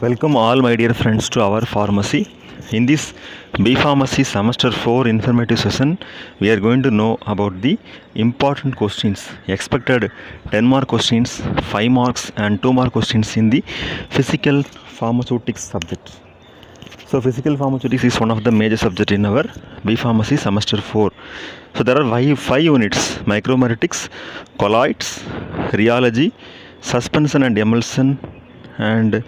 Welcome all my dear friends to our pharmacy. In this B Pharmacy Semester 4 informative session, we are going to know about the important questions, expected 10 mark questions, 5 marks and 2 mark questions in the physical pharmaceutics subject. So physical pharmaceutics is one of the major subject in our B Pharmacy Semester 4. So there are five units: micromeritics, colloids, rheology, suspension and emulsion, and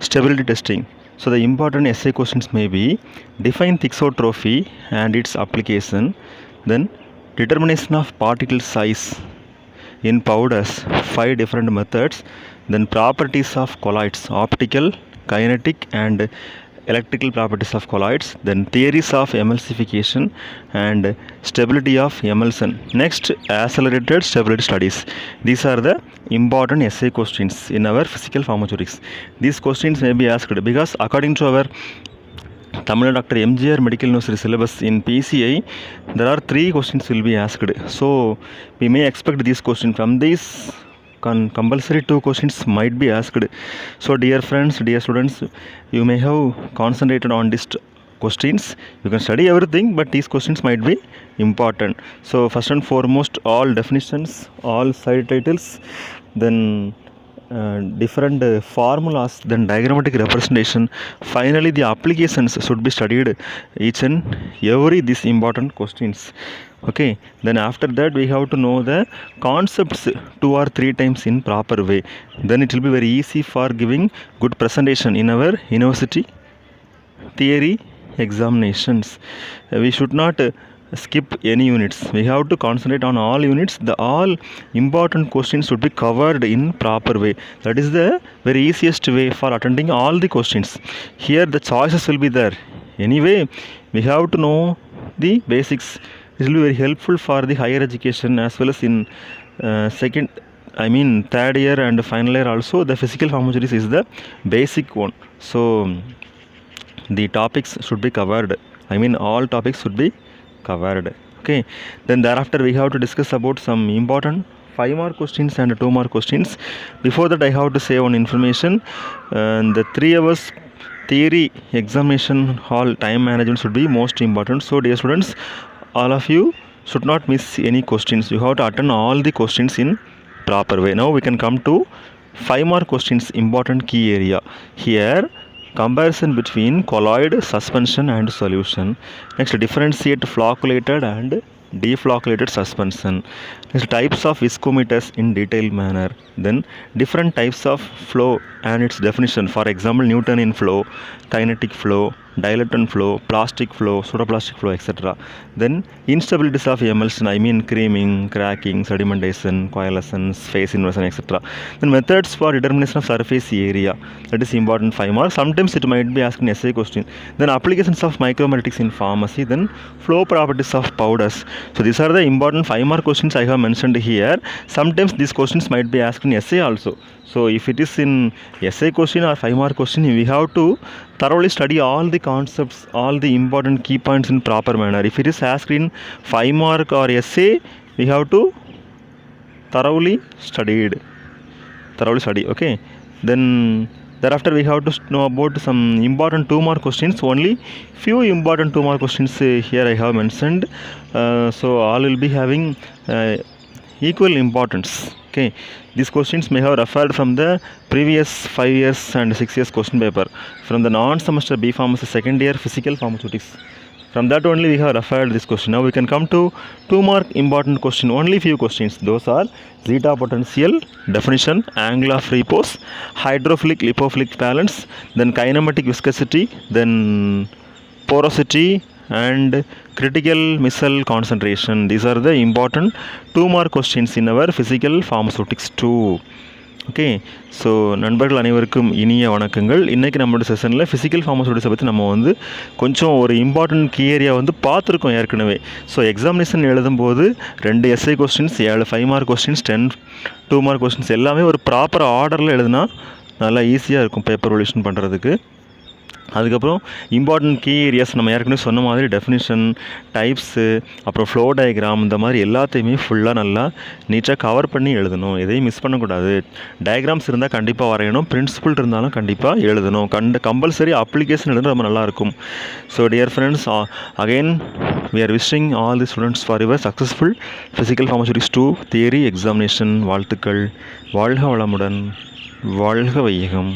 stability testing. So the important essay questions may be: define thixotrophy and its application, then determination of particle size in powders, 5 different methods, then properties of colloids, optical, kinetic and electrical properties of colloids, then theories of emulsification and stability of emulsion. Next, accelerated stability studies. These are the important essay questions in our physical pharmaceutics. These questions may be asked because according to our Tamil Nadu Dr. MGR Medical University syllabus in PCI, there are 3 questions will be asked. So we may expect these questions from these. Compulsory 2 questions might be asked. So dear friends, dear students, you may have concentrated on these questions. You can study everything, but these questions might be important. So first and foremost, all definitions, all side titles, then different formulas, then diagrammatic representation. Finally, the applications should be studied each and every these important questions. Okay, then after that we have to know the concepts 2 or 3 times in proper way. Then it will be very easy for giving good presentation in our university theory examinations. We should not skip any units. We have to concentrate on all units. The all important questions should be covered in proper way. That is the very easiest way for attending all the questions. Here the choices will be there. Anyway, we have to know the basics. This will be very helpful for the higher education as well as in third year and final year also. The physical pharmaceutics is the basic one. So the topics should be covered. All topics should be covered. Okay, then thereafter we have to discuss about some important 5 mark questions and 2 mark questions. Before that, I have to say one information. The 3 hours theory examination hall time management should be most important. So dear students, all of you should not miss any questions. You have to attend all the questions in proper way. Now we can come to 5 mark questions, important key area. Here, comparison between colloid, suspension and solution. Next, differentiate flocculated and deflocculated suspension. Next, types of viscometers in detailed manner. Then different types of flow and its definition. For example, Newtonian flow, kinetic flow, dilaton flow, plastic flow, pseudoplastic flow, etc. Then instabilities of emulsion, creaming, cracking, sedimentation, coalescence, phase inversion, etc. Then methods for determination of surface area. That is important 5 marks. Sometimes it might be asked in essay question. Then applications of micromeritics in pharmacy. Then flow properties of powders. So these are the important 5 mark questions I have mentioned here. Sometimes these questions might be asked in essay also. So if it is in essay question or 5 mark question, we have to thoroughly study all the concepts, all the important key points in proper manner. If it is asked in 5 mark or essay, we have to thoroughly study. Okay, then thereafter we have to know about some important 2 mark questions. Only few important 2 mark questions here I have mentioned. So all will be having equal importance. Okay, these questions may have referred from the previous 5 years and 6 years question paper from the non-semester B Pharmacy second year physical pharmaceutics. From that only we have referred this question. Now we can come to 2 mark important question. Only few questions. Those are zeta potential, definition, angle of repose, hydrophilic lipophilic balance, then kinematic viscosity, then porosity and critical missile concentration. These are the important 2 mark questions in our physical pharmaceutics 2. Okay, so நண்பர்கள் அனைவருக்கும் இனிய வணக்கங்கள். இன்றைக்கி நம்மளோட செஷனில் physical பற்றி நம்ம கொஞ்சம் ஒரு இம்பார்ட்டன்ட் கீ ஏரியா பார்த்துருக்கோம் ஏற்கனவே. ஸோ எக்ஸாமினேஷன் எழுதும்போது 2 SI questions, 7 5 mark questions, 10 2 mark questions எல்லாமே ஒரு ப்ராப்பர் ஆர்டரில் எழுதுனா நல்லா ஈஸியாக இருக்கும் பேப்பர் வேல்யூஷன் பண்ணுறதுக்கு. அதுக்கப்புறம் இம்பார்ட்டன்ட் கீ ஏரியாஸ் நம்ம ஏற்கனவே சொன்ன மாதிரி டெஃபினிஷன், டைப்ஸு, அப்புறம் ஃப்ளோ டயக்ராம், இந்த மாதிரி எல்லாத்தையுமே ஃபுல்லாக நல்லா நீட்டாக கவர் பண்ணி எழுதணும். எதையும் மிஸ் பண்ணக்கூடாது. டயக்ராம்ஸ் இருந்தால் கண்டிப்பாக வரையணும், பிரின்சிபிள் இருந்தாலும் கண்டிப்பாக எழுதணும். கம்பல்சரி அப்ளிகேஷன் எழுதுனா ரொம்ப நல்லாயிருக்கும். So dear friends, again we are wishing all the students for your successful physical pharmaceutics 2 theory examination. வாழ்த்துக்கள். வாழ்க வளமுடன், வாழ்க வையகம்.